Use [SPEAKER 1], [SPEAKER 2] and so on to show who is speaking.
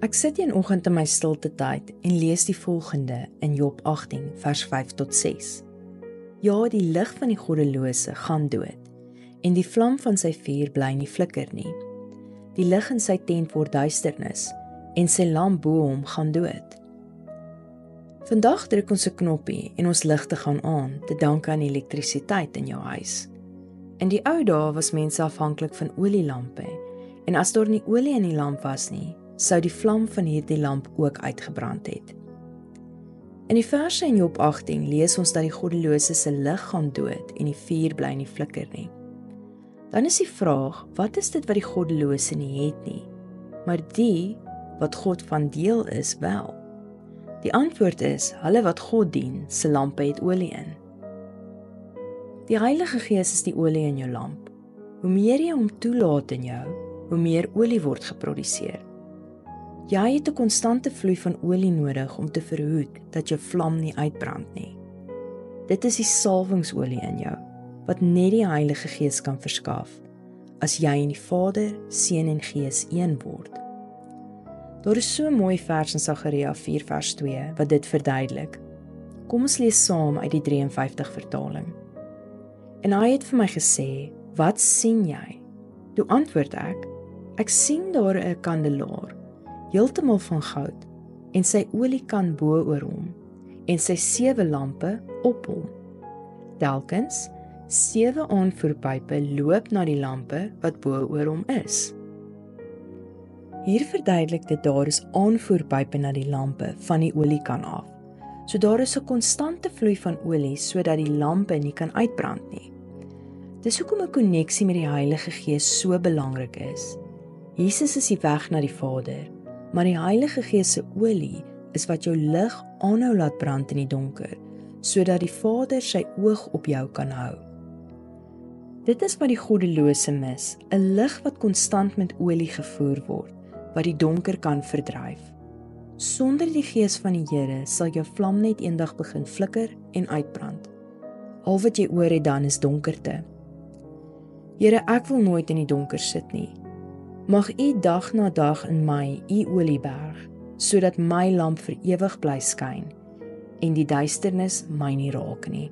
[SPEAKER 1] Ek sit een oggend in my stilte tyd en lees die volgende in Job 18 vers 5 tot 6. Ja, die lig van die goddelose gaan dood, en die vlam van sy vuur bly nie flikker nie. Die lig in sy tent word duisternis, en sy lamp bo hom gaan dood. Vandag druk ons 'n knoppie en ons ligte gaan aan, te danke aan elektrisiteit in jou huis. In die ou dae was mense afhanklik van olielampe, en as daar nie olie in die lamp was nie, sou die vlam van hierdie lamp ook uitgebrand het. In die verse in Job 18 lees ons dat die goddelose se lig gaan dood en die vuur bly nie flikker nie. Dan is die vraag, wat is dit wat die goddelose nie het nie, maar die wat God van deel is wel? Die antwoord is, hulle wat God dien, se lampe het olie in. Die Heilige Gees is die olie in jou lamp. Hoe meer jy hom toelaat in jou, hoe meer olie word geproduseer. Jy het 'n konstante vloei van olie nodig om te verhoed dat jou vlam nie uitbrand nie. Dit is die salwingsolie in jou, wat net die Heilige Gees kan verskaf, as jy en die Vader, Seun en Gees een word. Daar is so 'n mooi vers in Sagaria 4 vers 2, wat dit verduidelik. Kom ons lees saam uit die 53 vertaling. En hy het vir my gesê, wat sien jy? Toe antwoord ek sien daar 'n kandelaar, heeltemal van goud, en sy oliekan bo oor hom, en sy 7 lampe op hom. Telkens 7 aanvoerpype loop na die lampe wat bo oor hom is. Hier verduidelik dit daar is aanvoerpype na die lampe van die oliekan af. So daar is 'n konstante vloei van olie sodat die lampe nie kan uitbrand nie. Dis hoekom 'n koneksie met die Heilige Gees so belangrik is. Jesus is die weg na die Vader, maar die Heilige Gees se olie is wat jou lig aanhou laat brand in die donker, sodat die Vader sy oog op jou kan hou. Dit is wat die goddelose mis, 'n lig wat konstant met olie gevoer word, wat die donker kan verdryf. Sonder die Gees van die Here sal jou vlam net eendag begin flikker en uitbrand. Al wat jy oor het dan is donkerte. Here, ek wil nooit in die donker sit nie. Mag U dag na dag in my U olie berg, sodat my lamp vir ewig bly skyn en die duisternis my nie raak nie.